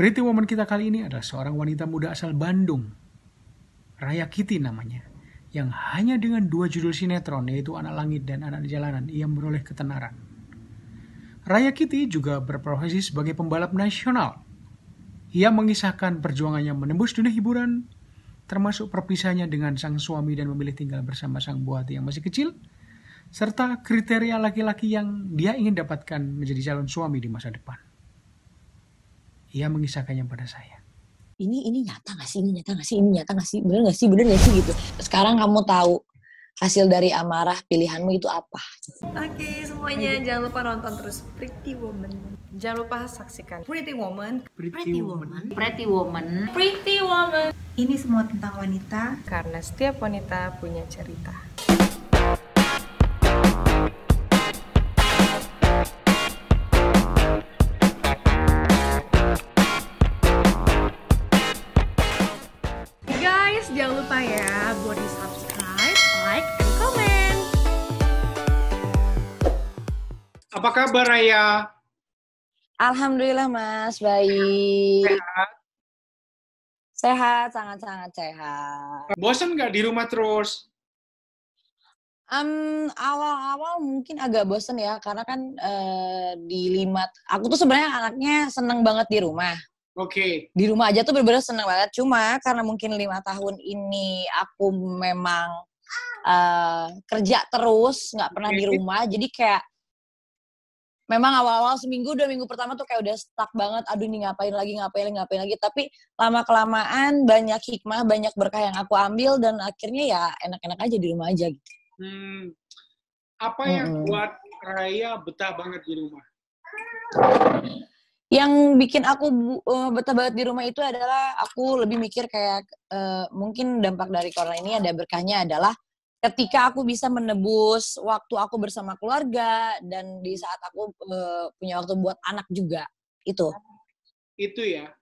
Pretty Woman kita kali ini adalah seorang wanita muda asal Bandung, Raya Kitty namanya, yang hanya dengan 2 judul sinetron yaitu Anak Langit dan Anak Jalanan ia meroleh ketenaran. Raya Kitty juga berprofesi sebagai pembalap nasional. Ia mengisahkan perjuangannya menembus dunia hiburan, termasuk perpisahannya dengan sang suami dan memilih tinggal bersama sang buah hati yang masih kecil, serta kriteria laki-laki yang dia ingin dapatkan menjadi calon suami di masa depan. Ia mengisahkannya pada saya. Ini nyata gak sih, ini nyata gak sih, bener gak sih gitu. Sekarang kamu tahu hasil dari amarah pilihanmu itu apa. Oke, semuanya jangan lupa nonton terus Pretty Woman. Jangan lupa saksikan Pretty Woman. Ini semua tentang wanita, Karena setiap wanita punya cerita. Guys, jangan lupa ya buat di subscribe, like, and comment. Apa kabar Raya? Alhamdulillah Mas, baik. Sehat? Sehat, sangat-sangat sehat. Bosan nggak di rumah terus? Awal-awal mungkin agak bosen ya, karena kan aku tuh sebenarnya anaknya seneng banget di rumah. Oke. Di rumah aja tuh bener-bener seneng banget. Cuma karena mungkin 5 tahun ini aku memang kerja terus, nggak pernah di rumah. Jadi kayak memang awal-awal seminggu, 2 minggu pertama tuh kayak udah stuck banget. Aduh ini ngapain lagi. Tapi lama-kelamaan banyak hikmah, banyak berkah yang aku ambil. Dan akhirnya ya enak-enak aja di rumah aja gitu. Apa yang buat Raya betah banget di rumah? Yang bikin aku betah banget di rumah itu adalah aku lebih mikir kayak mungkin dampak dari corona ini ada berkahnya adalah ketika aku bisa menebus waktu aku bersama keluarga dan di saat aku punya waktu buat anak juga itu. Itu ya.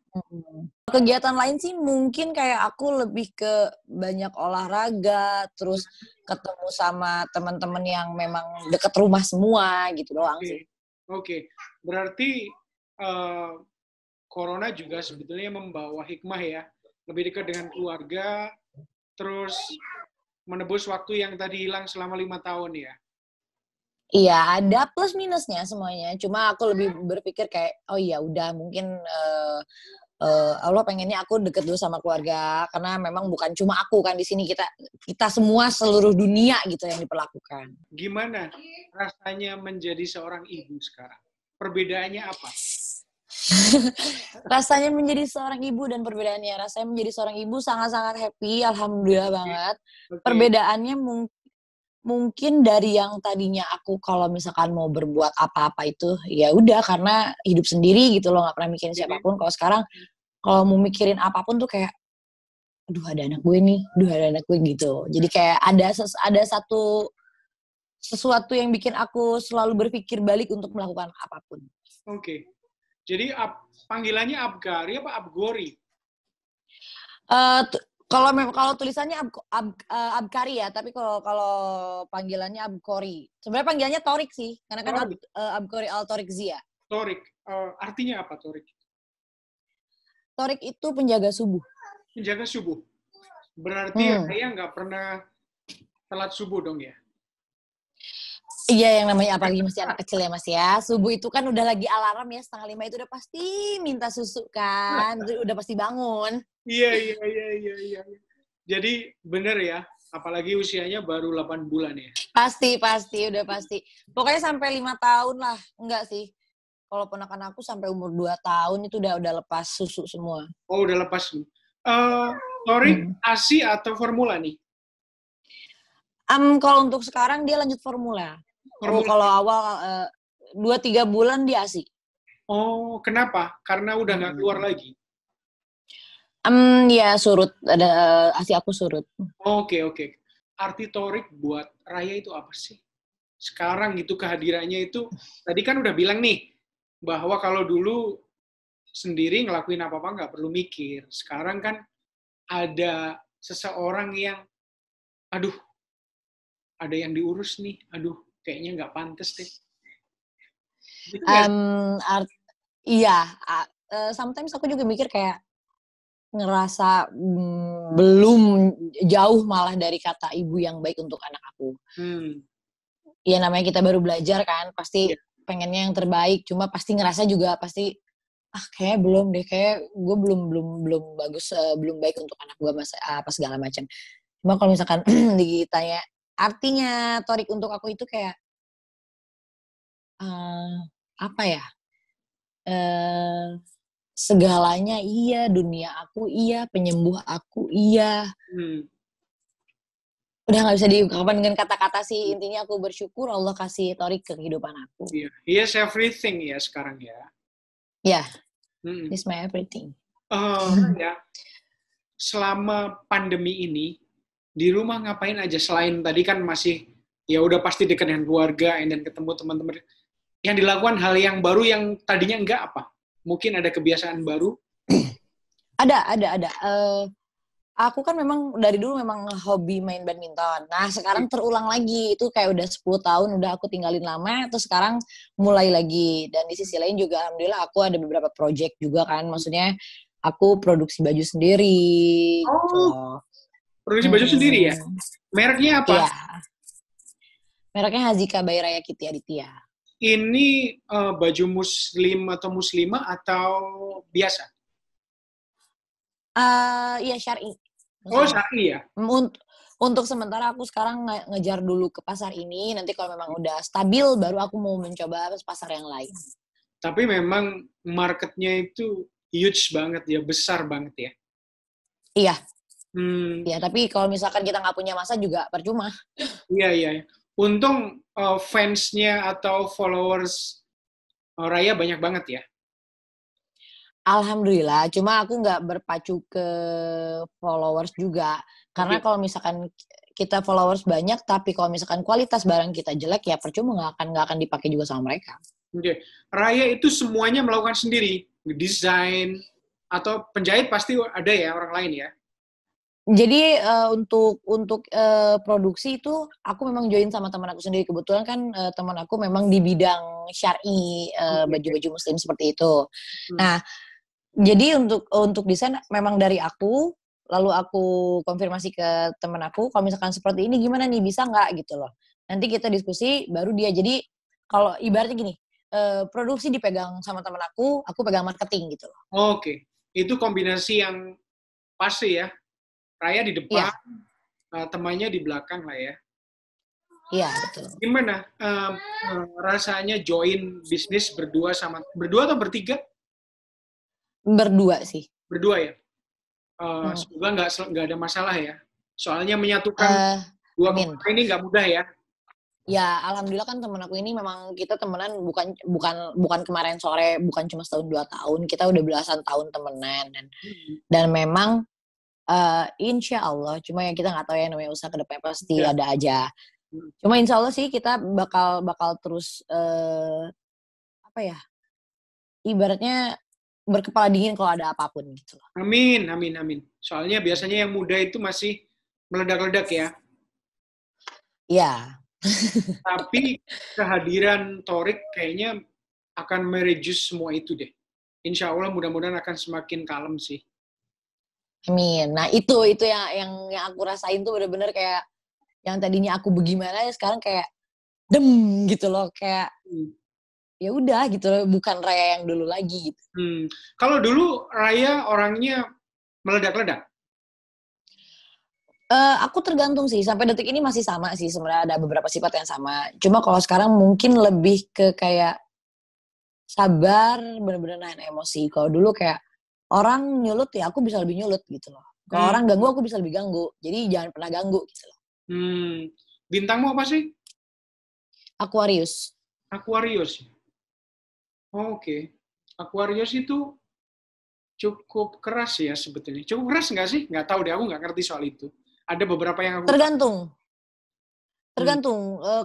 Kegiatan lain sih mungkin kayak aku lebih ke banyak olahraga, terus ketemu sama teman-teman yang memang deket rumah semua gitu doang sih. Oke. Berarti Corona juga sebetulnya membawa hikmah ya, lebih dekat dengan keluarga, terus menebus waktu yang tadi hilang selama 5 tahun ya. Iya, ada plus minusnya semuanya. Cuma aku lebih berpikir kayak, oh iya udah mungkin Allah pengennya aku deket dulu sama keluarga karena memang bukan cuma aku kan di sini kita semua seluruh dunia gitu yang diperlakukan. Gimana rasanya menjadi seorang ibu sekarang? Perbedaannya apa? Rasanya menjadi seorang ibu dan perbedaannya rasanya menjadi seorang ibu sangat-sangat happy, alhamdulillah banget. Perbedaannya mungkin dari yang tadinya aku kalau misalkan mau berbuat apa-apa itu ya udah karena hidup sendiri gitu loh, nggak pernah mikirin siapapun. Kalau sekarang kalau mau mikirin apapun tuh kayak aduh ada anak gue gitu. Jadi kayak ada sesuatu yang bikin aku selalu berpikir balik untuk melakukan apapun. Oke. Jadi panggilannya Abgari apa Abgori? Kalau tulisannya Abkari ya, tapi kalau panggilannya Abkori. Sebenarnya panggilannya Torik sih, karena kan Abkori Al-Torik Zia. Torik, artinya apa Torik? Torik itu penjaga subuh. Penjaga subuh. Berarti Raya nggak pernah telat subuh dong ya? Iya, yang namanya apalagi masih anak kecil ya Mas ya. Subuh itu kan udah lagi alarm ya, 4:30 itu udah pasti minta susu kan. Udah pasti bangun. Iya. Jadi bener ya, apalagi usianya baru 8 bulan ya. Pasti, udah pasti. Pokoknya sampai 5 tahun lah. Enggak sih. Kalau ponakan aku sampai umur 2 tahun itu udah lepas susu semua. Oh, udah lepas. Torik ASI atau formula nih? Kalau untuk sekarang dia lanjut formula. Kalau awal 2-3 bulan dia ASI. Oh, kenapa? Karena udah nggak keluar lagi? Ya surut. Ada ASI aku surut. Oke. Arti Torik buat Raya itu apa sih? Sekarang itu kehadirannya itu, tadi kan udah bilang nih, bahwa kalau dulu sendiri ngelakuin apa-apa nggak perlu mikir. Sekarang kan ada seseorang yang, aduh, ada yang diurus nih, aduh, kayaknya nggak pantas deh. Iya, sometimes aku juga mikir kayak ngerasa belum jauh malah dari kata ibu yang baik untuk anak aku. Ya namanya kita baru belajar kan, pasti pengennya yang terbaik. Cuma pasti ngerasa juga pasti kayak belum deh, kayak gue belum bagus, belum baik untuk anak gue apa segala macam. Cuma kalau misalkan ditanya artinya Torik untuk aku itu kayak apa ya? Segalanya iya, dunia aku iya, penyembuh aku iya. Udah nggak bisa diungkapkan dengan kata-kata sih. Intinya aku bersyukur Allah kasih Torik ke kehidupan aku. Iya, yes everything ya sekarang ya. Ya, it's my everything. Ya, selama pandemi ini di rumah ngapain aja selain tadi kan masih ya udah pasti dekat dengan keluarga dan ketemu teman-teman. Yang dilakukan hal yang baru yang tadinya enggak apa? Mungkin ada kebiasaan baru? Ada. Aku kan memang dari dulu memang hobi main badminton. Nah, sekarang terulang lagi. Itu kayak udah 10 tahun udah aku tinggalin lama, terus sekarang mulai lagi. Dan di sisi lain juga alhamdulillah aku ada beberapa project juga kan. Maksudnya aku produksi baju sendiri gitu. Produksi baju sendiri ya? Mereknya apa? Iya. Mereknya Hazika by Raya Kitty Aditya. Ini baju muslim atau muslimah atau biasa? Iya syar'i. Syar'i ya? Untuk sementara aku sekarang ngejar dulu ke pasar ini. Nanti kalau memang udah stabil, baru aku mau mencoba pasar yang lain. Tapi memang marketnya itu huge banget ya, besar banget ya? Iya. Iya, tapi kalau misalkan kita nggak punya masa juga percuma. Iya. Untung fansnya atau followers Raya banyak banget ya? Alhamdulillah, cuma aku nggak berpacu ke followers juga. Karena kalau misalkan kita followers banyak, tapi kalau misalkan kualitas barang kita jelek, ya percuma nggak akan dipakai juga sama mereka. Oke. Raya itu semuanya melakukan sendiri? Desain, atau penjahit pasti ada ya orang lain ya? Jadi untuk produksi itu aku memang join sama teman aku sendiri. Kebetulan kan teman aku memang di bidang syar'i, baju-baju muslim seperti itu. Nah, jadi untuk desain memang dari aku, lalu aku konfirmasi ke teman aku, kalau misalkan seperti ini gimana nih, bisa nggak gitu loh. Nanti kita diskusi, baru dia. Jadi kalau ibaratnya gini, produksi dipegang sama teman aku pegang marketing gitu loh. Oke. Itu kombinasi yang pasti ya. Raya di depan, temannya di belakang lah ya. Iya, betul. Gimana rasanya join bisnis berdua atau bertiga? Berdua sih. Berdua ya? Semoga nggak ada masalah ya. Soalnya menyatukan dua kepala ini nggak mudah ya. Ya, alhamdulillah kan temen aku ini memang kita temenan bukan kemarin sore, bukan cuma setahun 2 tahun, kita udah belasan tahun temenan dan memang insya Allah, cuma yang kita nggak tahu ya namanya usaha ke depan pasti ada aja. Cuma insya Allah sih kita bakal terus ibaratnya berkepala dingin kalau ada apapun gitu. Amin. Soalnya biasanya yang muda itu masih meledak-ledak ya. Iya. Tapi kehadiran Torik kayaknya akan mereduce semua itu deh. Insya Allah mudah-mudahan akan semakin kalem sih. Amin. Nah itu yang aku rasain tuh bener-bener kayak yang tadinya aku bagaimana sekarang kayak gitu loh, kayak ya udah gitu loh, bukan Raya yang dulu lagi gitu. Kalau dulu Raya orangnya meledak-ledak? Aku tergantung sih, sampai detik ini masih sama sih sebenarnya, ada beberapa sifat yang sama. Cuma kalau sekarang mungkin lebih ke kayak sabar, bener-bener nahan emosi. Kalau dulu kayak orang nyulut ya aku bisa lebih nyulut gitu loh. Kalau orang ganggu aku bisa lebih ganggu. Jadi jangan pernah ganggu gitu loh. Bintangmu apa sih? Aquarius. Aquarius. Oke. Aquarius itu cukup keras ya sebetulnya. Cukup keras nggak sih? Nggak tahu deh, aku nggak ngerti soal itu. Ada beberapa yang aku... Tergantung.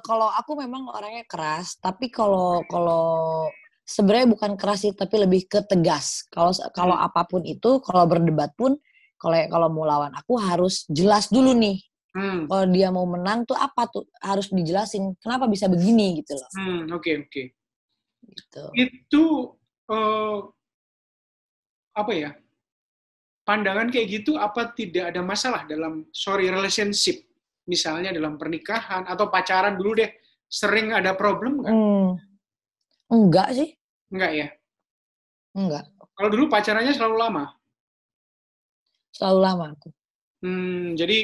Kalau aku memang orangnya keras, tapi kalau sebenarnya bukan keras sih, tapi lebih ke tegas. Kalau apapun itu, kalau berdebat pun, kalau mau lawan aku harus jelas dulu nih. Kalau dia mau menang tuh apa tuh, harus dijelasin kenapa bisa begini gitu loh. Oke. Gitu. Itu apa ya, pandangan kayak gitu apa tidak ada masalah dalam relationship, misalnya dalam pernikahan atau pacaran dulu deh, sering ada problem nggak? Enggak sih, Enggak ya? enggak. Kalau dulu pacarannya selalu lama? Selalu lama aku. Jadi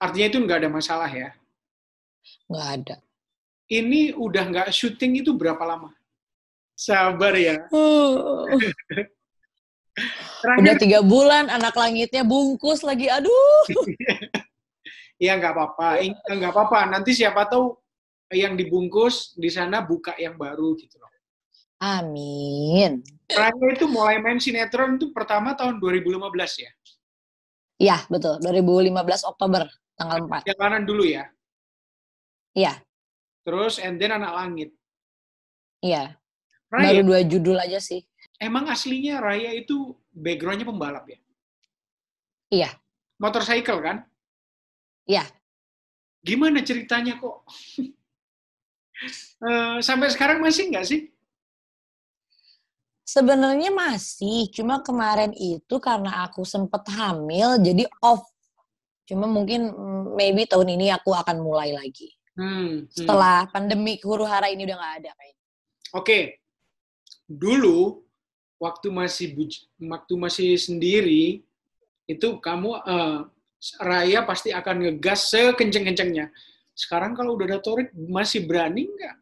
artinya itu nggak ada masalah ya? Enggak ada. Ini udah nggak syuting itu berapa lama? Sabar ya. Udah Terakhir, 3 bulan, anak langitnya bungkus lagi. Aduh. ya nggak apa-apa. Nggak apa-apa. Nanti siapa tahu yang dibungkus di sana buka yang baru gitu loh. Amin. Terakhir itu mulai main sinetron itu pertama tahun 2015 ya? Iya, betul. 2015 Oktober, tanggal 4. Jalanan dulu ya? Iya, Terus and then Anak Langit. iya. Raya, Baru 2 judul aja sih. emang aslinya Raya itu background-nya pembalap ya? Iya, Motorcycle kan? iya. Gimana ceritanya kok? Sampai sekarang masih nggak sih? Sebenarnya masih, cuma kemarin itu karena aku sempet hamil, jadi off. Cuma mungkin maybe tahun ini aku akan mulai lagi. Setelah pandemi huru-hara ini udah nggak ada kayaknya. Oke, dulu waktu masih sendiri itu kamu Raya pasti akan ngegas sekenceng-kencengnya. Sekarang kalau udah ada Torik masih berani nggak?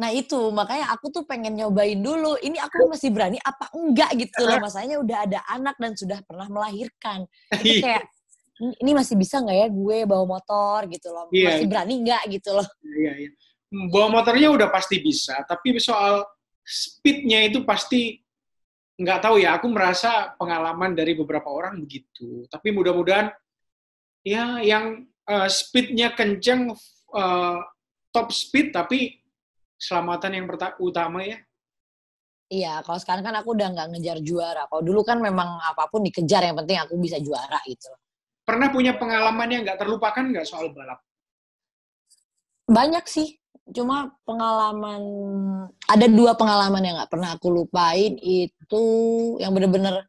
Nah itu, makanya aku tuh pengen nyobain dulu. Ini aku masih berani apa enggak gitu loh. Masalahnya udah ada anak dan sudah pernah melahirkan. Itu kayak, ini masih bisa nggak ya gue bawa motor gitu loh. Masih berani nggak gitu loh. Iya. Bawa motornya udah pasti bisa, tapi soal speed-nya itu pasti nggak tahu ya. Aku merasa pengalaman dari beberapa orang begitu. Tapi mudah-mudahan ya yang speed-nya kenceng, top speed, tapi keselamatan yang utama ya. Iya, kalau sekarang kan aku udah nggak ngejar juara. Kalau dulu kan memang apapun dikejar, yang penting aku bisa juara gitu. Pernah punya pengalaman yang nggak terlupakan nggak soal balap? Banyak sih, cuma ada 2 pengalaman yang nggak pernah aku lupain. Itu yang bener-bener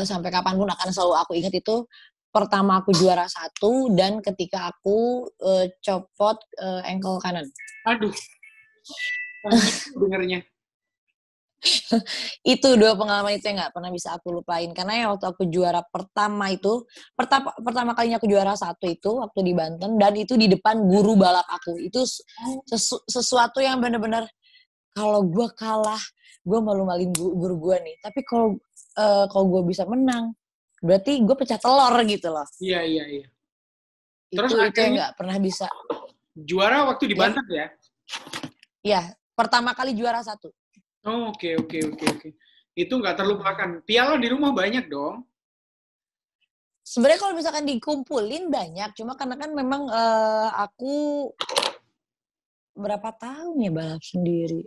sampai kapanpun akan selalu aku ingat itu. Pertama aku juara 1 dan ketika aku copot ankle kanan. Aduh, dengernya. Itu 2 pengalaman itu yang nggak pernah bisa aku lupain. Karena ya waktu aku juara pertama itu, pertama kalinya aku juara 1 itu waktu di Banten, dan itu di depan guru balap aku. Itu sesuatu yang bener-bener kalau gue kalah, gue malu-maluin guru gue nih. Tapi kalau gue bisa menang, berarti gue pecah telur gitu loh. Iya. Terus Itu yang akhirnya nggak pernah bisa. juara waktu di Banten ya? Iya, pertama kali juara 1. Oh, oke. Itu nggak terlupakan. Piala di rumah banyak dong. Sebenarnya kalau misalkan dikumpulin banyak, cuma karena kan memang aku berapa tahun ya balap sendiri.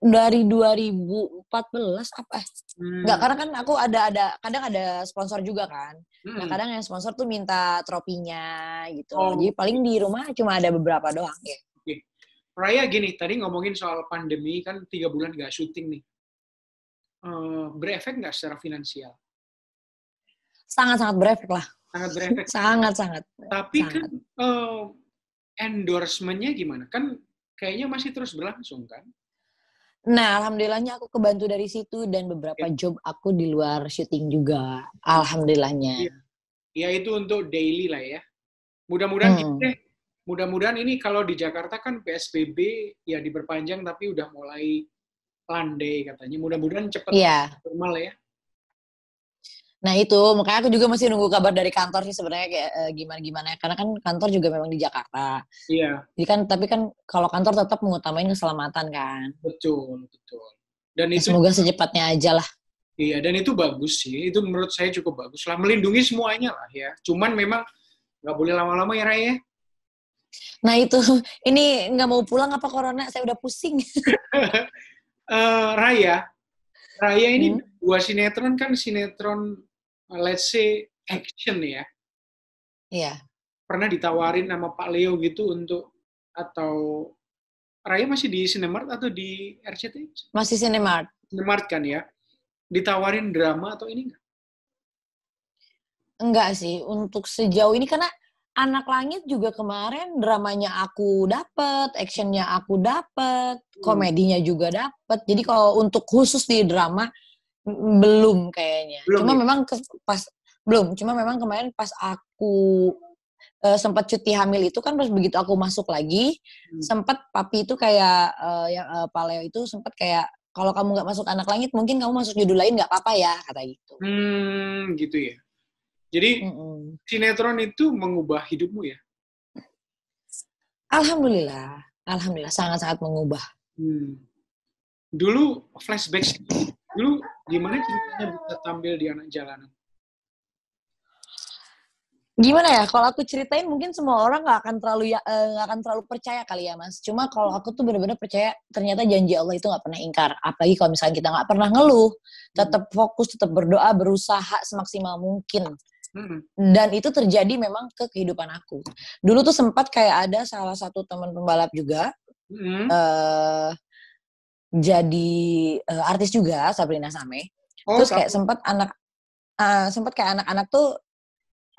Dari 2014 apa? Enggak, karena kan aku kadang ada sponsor juga kan. Nah, kadang yang sponsor tuh minta tropinya gitu. Jadi paling di rumah cuma ada beberapa doang ya. Oke. Raya gini, tadi ngomongin soal pandemi kan 3 bulan nggak syuting nih. Berefek nggak secara finansial? Sangat-sangat berefek lah. Sangat berefek. Sangat-sangat. Tapi kan endorsement-nya gimana? Kan kayaknya masih terus berlangsung kan? Nah, alhamdulillahnya aku kebantu dari situ dan beberapa job aku di luar syuting juga. Alhamdulillahnya. Ya itu untuk daily lah ya. Mudah-mudahan gitu deh. Mudah-mudahan ini kalau di Jakarta kan PSBB ya diperpanjang tapi udah mulai landai katanya. Mudah-mudahan cepat normal ya. Nah itu, makanya aku juga masih nunggu kabar dari kantor sih sebenarnya kayak gimana-gimana. Karena kan kantor juga memang di Jakarta. Iya. Jadi kan, tapi kan kalau kantor tetap mengutamain keselamatan kan. Betul. Dan ya, itu semoga secepatnya aja lah. Iya, dan itu bagus sih. Itu menurut saya cukup bagus lah. Melindungi semuanya lah ya. Cuman memang nggak boleh lama-lama ya, Raya. Nah itu, ini nggak mau pulang apa corona? Saya udah pusing. Raya ini 2 sinetron kan sinetron let's say action ya. Iya. Pernah ditawarin sama Pak Leo gitu untuk atau Raya masih di Cinemark atau di RCTI? Masih Cinemark. Cinemark kan ya? Ditawarin drama atau ini nggak? Enggak sih, untuk sejauh ini karena Anak Langit juga kemarin dramanya aku dapet, actionnya aku dapet, komedinya juga dapet. Jadi kalau untuk khusus di drama belum kayaknya. Belum Cuma ya? memang belum. Cuma memang kemarin pas aku sempat cuti hamil itu kan pas begitu aku masuk lagi, sempat papi itu kayak Pak Leo itu sempat kayak kalau kamu nggak masuk Anak Langit mungkin kamu masuk judul lain nggak apa-apa ya kata gitu. Gitu ya. Jadi sinetron itu mengubah hidupmu ya? Alhamdulillah sangat-sangat mengubah. Dulu flashback, dulu gimana ceritanya bisa tampil di Anak Jalanan? Gimana ya? Kalau aku ceritain mungkin semua orang nggak akan terlalu percaya kali ya Mas. Cuma kalau aku tuh benar-benar percaya ternyata janji Allah itu nggak pernah ingkar. Apalagi kalau misalnya kita nggak pernah ngeluh, tetap fokus, tetap berdoa, berusaha semaksimal mungkin. Dan itu terjadi memang ke kehidupan aku. Dulu tuh sempat kayak ada salah satu teman pembalap juga, jadi artis juga, Sabrina Same. Terus kayak sempat kayak anak-anak tuh,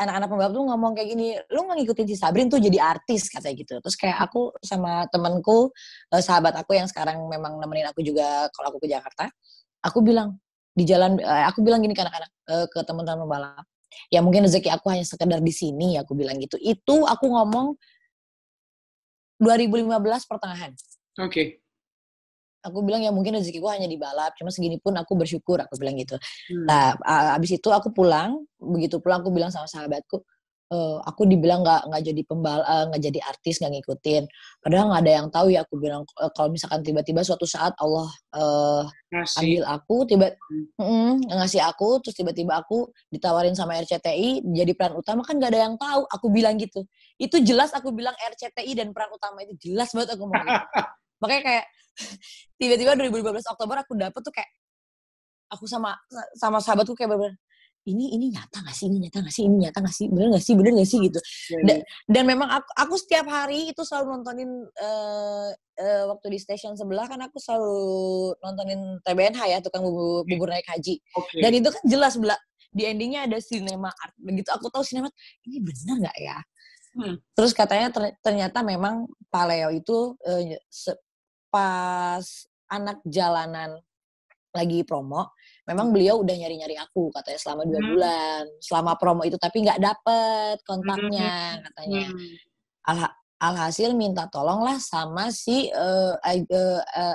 anak-anak pembalap tuh ngomong kayak gini, lu nggak ngikutin si Sabrin tuh jadi artis katanya gitu. Terus kayak aku sama temenku, sahabat aku yang sekarang memang nemenin aku juga kalau aku ke Jakarta, aku bilang di jalan, aku bilang gini ke anak-anak, ke teman-teman pembalap. Ya mungkin rezeki aku hanya sekedar di sini, aku bilang gitu. Itu aku ngomong 2015 pertengahan. Oke. Aku bilang ya mungkin rezekiku hanya di balap, cuma segini pun aku bersyukur, aku bilang gitu. Nah, abis itu aku pulang, begitu pulang aku bilang sama sahabatku, aku dibilang nggak jadi nggak jadi artis, nggak ngikutin. Padahal nggak ada yang tahu ya, aku bilang kalau misalkan tiba-tiba suatu saat Allah ambil aku, ngasih aku, terus tiba-tiba aku ditawarin sama RCTI jadi peran utama, kan nggak ada yang tahu. Aku bilang gitu. Itu jelas aku bilang RCTI dan peran utama itu jelas banget aku ngomong gitu. Makanya kayak tiba-tiba 2015 Oktober aku dapet tuh kayak aku sama sahabatku kayak bener-bener ini nyata gak sih, ini nyata gak sih, ini nyata gak sih, bener gak sih gitu. Dan memang aku setiap hari itu selalu nontonin waktu di stasiun sebelah kan aku selalu nontonin TBNH ya, tukang bubur naik haji. Dan itu kan jelas di endingnya ada sinema art. Begitu aku tahu sinema art, ini bener gak ya? Terus katanya ternyata memang Pak Leo itu pas Anak Jalanan lagi promo, memang beliau udah nyari-nyari aku katanya selama 2 bulan, selama promo itu, tapi nggak dapet kontaknya katanya. Alhasil minta tolonglah sama si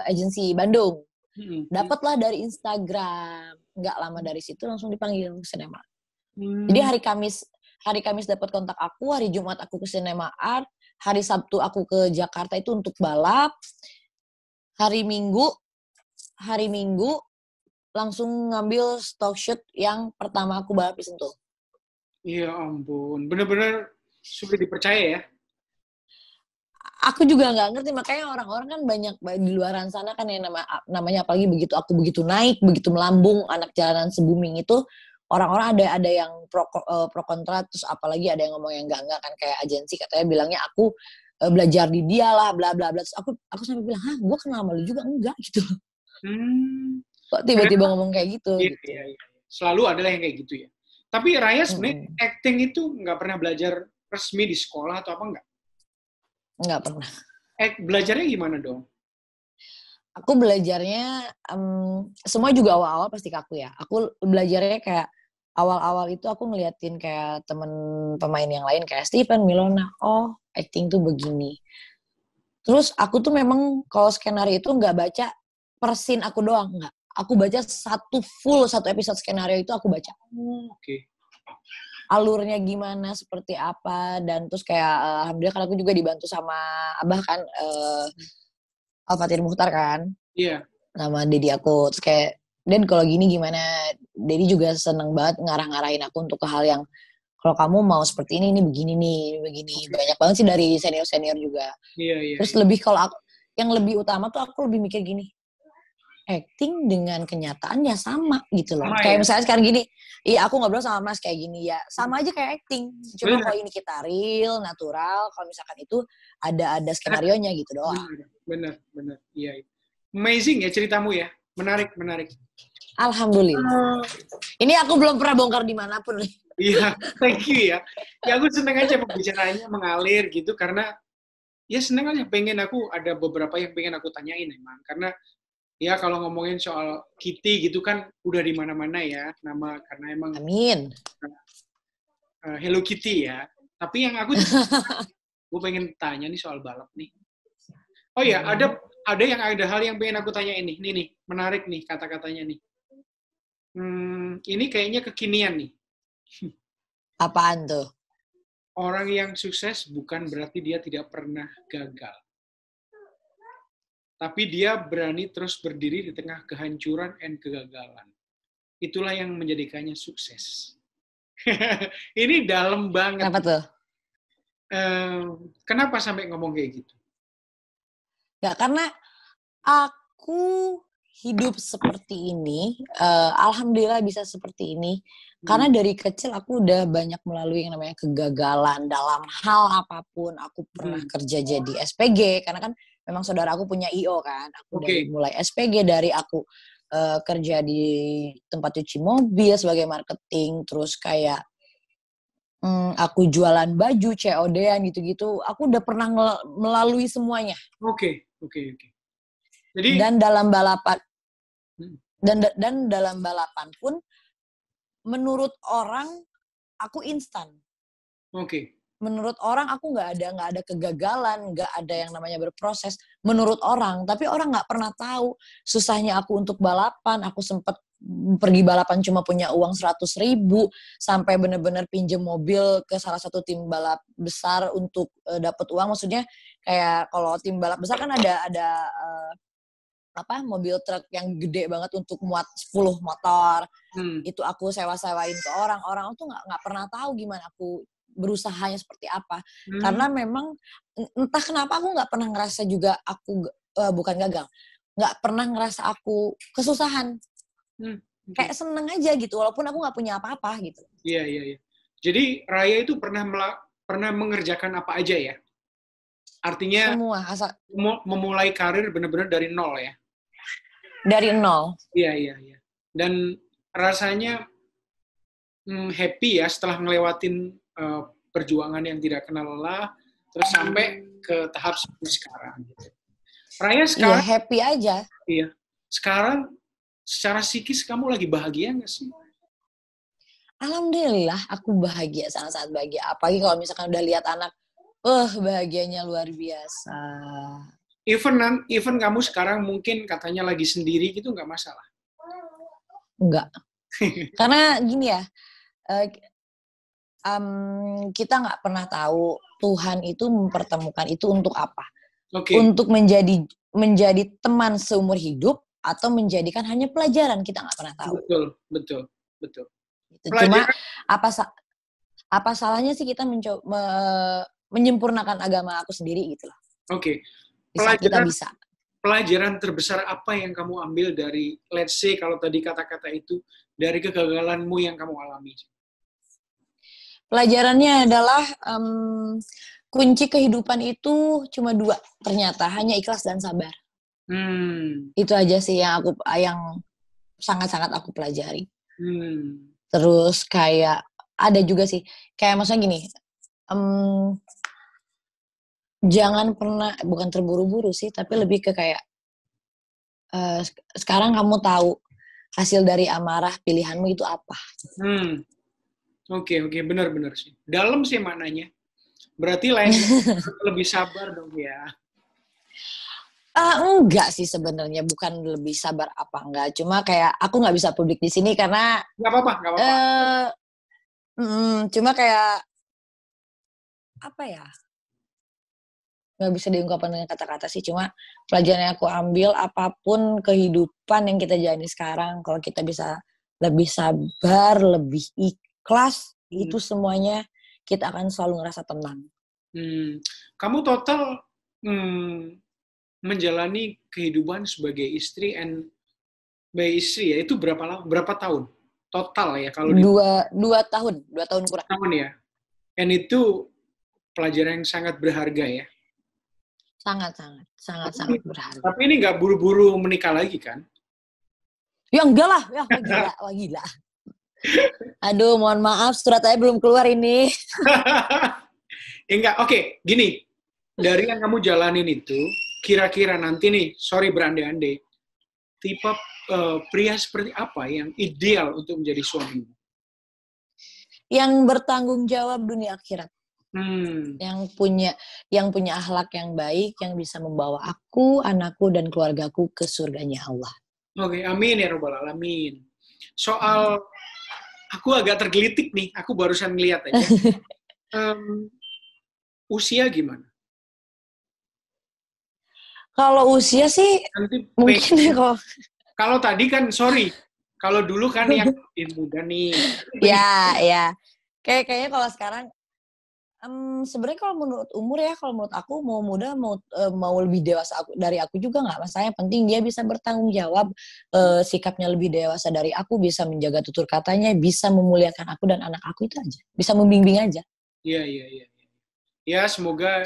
agensi Bandung. Dapatlah dari Instagram. Nggak lama dari situ langsung dipanggil ke Cinema. Jadi hari Kamis dapat kontak aku, hari Jumat aku ke Cinema Art, hari Sabtu aku ke Jakarta itu untuk balap. Hari Minggu langsung ngambil stock shoot yang pertama aku balap di Sentul. Ya ampun, bener-bener sulit dipercaya ya. Aku juga nggak ngerti, makanya orang-orang kan banyak di luaran sana kan yang namanya apalagi begitu aku begitu naik, begitu melambung, Anak Jalanan se-booming itu, orang-orang ada yang pro kontra, terus apalagi ada yang ngomong yang enggak kan, kayak agensi katanya bilangnya aku belajar di dia lah, bla bla bla. Terus aku sampai bilang, gue kenal sama lu juga enggak gitu. Kok tiba-tiba ngomong kayak gitu? Iya. Selalu adalah yang kayak gitu ya. Tapi Raya sebenarnya acting itu nggak pernah belajar resmi di sekolah atau apa nggak? Nggak pernah. Belajarnya gimana dong? Aku belajarnya, semua juga awal-awal pasti ke aku ya. Aku belajarnya kayak awal-awal itu aku ngeliatin kayak temen pemain yang lain kayak Steven, Milona. Oh, acting tuh begini. Terus aku tuh memang kalau skenario itu nggak baca per scene aku doang, nggak. Aku baca satu episode skenario itu aku baca. Oke. Alurnya gimana, seperti apa, dan terus kayak alhamdulillah kan aku juga dibantu sama Abah kan, Al-Fatir Mukhtar kan. Iya. Nama Dedi aku. Terus kayak, Dan kalau gini gimana? Dedi juga seneng banget ngarah-ngarahin aku untuk ke hal yang kalau kamu mau seperti ini begini nih, begini. Banyak banget sih dari senior-senior juga. Iya. Terus lebih kalau aku, yang lebih utama tuh aku lebih mikir gini, acting dengan kenyataannya sama gitu loh. Sama Kayak ya? misalnya sekarang gini, iya aku ngobrol sama Mas kayak gini ya, sama aja kayak acting. Cuma Bener. kalau ini kita real, natural, kalau misalkan itu ada skenario-nya gitu doang. Bener. Iya. Amazing ya ceritamu ya. Menarik. Alhamdulillah. Ini aku belum pernah bongkar dimanapun nih. Iya, thank you ya. Ya aku seneng aja pembicaraannya mengalir gitu karena ya seneng aja aku ada beberapa yang pengen aku tanyain emang karena ya kalau ngomongin soal Kitty gitu kan udah di mana-mana ya nama karena emang Amin. Hello Kitty ya. Tapi yang gue pengen tanya nih soal balap nih. Oh ya, ada hal yang pengen aku tanya ini. Nih, menarik nih kata-katanya nih. Ini kayaknya kekinian nih. Apaan tuh? Orang yang sukses bukan berarti dia tidak pernah gagal. Tapi dia berani terus berdiri di tengah kehancuran dan kegagalan. Itulah yang menjadikannya sukses. Ini dalam banget. Kenapa tuh? Kenapa sampai ngomong kayak gitu? Ya karena aku hidup seperti ini, alhamdulillah bisa seperti ini. Karena dari kecil aku udah banyak melalui yang namanya kegagalan dalam hal apapun. Aku pernah kerja jadi SPG, karena kan memang saudara aku punya IO kan. Aku dari mulai SPG, dari aku kerja di tempat cuci mobil sebagai marketing, terus kayak aku jualan baju, COD-an gitu-gitu. Aku udah pernah melalui semuanya. Oke. Jadi dan dalam balapan dan dalam balapan pun menurut orang aku instan. Oke. Menurut orang aku nggak ada kegagalan, nggak ada yang namanya berproses. Menurut orang, tapi orang nggak pernah tahu susahnya aku untuk balapan. Aku sempet pergi balapan cuma punya uang 100.000 sampai bener-bener pinjem mobil ke salah satu tim balap besar untuk dapat uang. Maksudnya kayak kalau tim balap besar kan ada mobil truk yang gede banget untuk muat 10 motor. Itu aku sewa-sewain ke orang tuh nggak pernah tahu gimana aku berusahanya seperti apa. Karena memang entah kenapa aku nggak pernah ngerasa juga aku bukan gagal, nggak pernah ngerasa aku kesusahan. Kayak seneng aja gitu, walaupun aku nggak punya apa-apa gitu. Iya. Jadi Raya itu pernah mengerjakan apa aja ya? Artinya semua asal memulai karir benar-benar dari nol ya? Dari nol. Iya. Dan rasanya happy ya setelah ngelewatin perjuangan yang tidak kenal lelah, terus sampai ke tahap seperti sekarang. Raya sekarang happy aja. Iya. Sekarang secara psikis kamu lagi bahagia nggak sih? Alhamdulillah aku bahagia, sangat-sangat bahagia. Apalagi kalau misalkan udah lihat anak, bahagianya luar biasa. Even kamu sekarang mungkin katanya lagi sendiri gitu nggak masalah? Enggak. Karena gini ya, kita nggak pernah tahu Tuhan itu mempertemukan itu untuk apa. Untuk menjadi teman seumur hidup atau menjadikan hanya pelajaran, kita nggak pernah tahu. Betul. Cuma apa salahnya sih kita menyempurnakan agama aku sendiri gitu loh. Oke. Kita bisa. Pelajaran terbesar apa yang kamu ambil dari, let's say kalau tadi kata-kata itu, dari kegagalanmu yang kamu alami? Pelajarannya adalah kunci kehidupan itu cuma 2 ternyata, hanya ikhlas dan sabar. Itu aja sih yang sangat-sangat aku pelajari. Terus kayak ada juga sih, kayak maksudnya gini, jangan pernah, bukan terburu-buru sih, tapi lebih ke kayak sekarang kamu tahu hasil dari amarah pilihanmu itu apa. Oke, benar sih. Dalam sih maknanya. Berarti lain lebih sabar dong ya. Enggak sih sebenarnya, bukan lebih sabar apa enggak. Cuma kayak aku nggak bisa publik di sini karena nggak apa-apa. Cuma kayak apa ya? Nggak bisa diungkapkan dengan kata-kata sih. Cuma pelajaran yang aku ambil, apapun kehidupan yang kita jalani sekarang, kalau kita bisa lebih sabar, lebih ikhlas, itu semuanya kita akan selalu ngerasa tenang. Kamu total menjalani kehidupan sebagai istri and by istri ya, itu berapa tahun total ya kalau di 2 tahun kurang. tahun ya. And itu pelajaran yang sangat berharga ya. Sangat berharga. Tapi ini nggak buru-buru menikah lagi kan? Ya enggak lah, ya wah gila. Aduh, mohon maaf, surat saya belum keluar ini. Enggak, oke, gini. Dari yang kamu jalanin itu, kira-kira nanti nih, sorry berandai-andai, tipe pria seperti apa yang ideal untuk menjadi suami? Yang bertanggung jawab dunia akhirat. Yang punya akhlak yang baik, yang bisa membawa aku, anakku, dan keluargaku ke surganya Allah. Oke, amin ya Rabbal Alamin. Soal, aku agak tergelitik nih, aku barusan ngeliat aja. Usia gimana? Kalau usia sih, Nanti mungkin ya kok. Kalau tadi kan, sorry, kalau dulu kan yang muda nih. Ya. Kayaknya kalau sekarang, sebenarnya kalau menurut umur ya, kalau menurut aku mau muda mau lebih dewasa dari aku juga nggak masalah. Yang penting dia bisa bertanggung jawab, sikapnya lebih dewasa dari aku, bisa menjaga tutur katanya, bisa memuliakan aku dan anak aku, itu aja. Bisa membimbing aja. Iya. Ya, semoga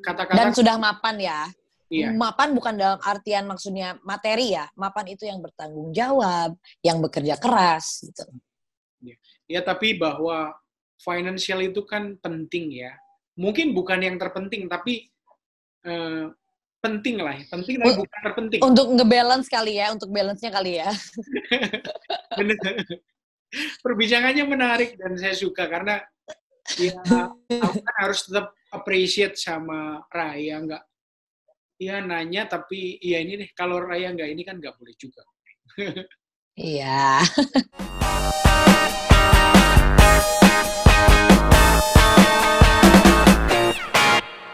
kata-kata... Dan sudah mapan ya. Iya. Mapan bukan dalam artian maksudnya materi ya. Mapan itu yang bertanggung jawab, yang bekerja keras gitu. Ya, tapi bahwa financial itu kan penting ya. Mungkin bukan yang terpenting, tapi penting lah. Penting tapi bukan terpenting. Untuk ngebalance kali ya, untuk balance-nya kali ya. Perbincangannya menarik dan saya suka karena ya aku kan harus tetap appreciate sama Raya, nggak ya nanya tapi ya ini deh, kalau Raya nggak ini kan nggak boleh juga. Iya.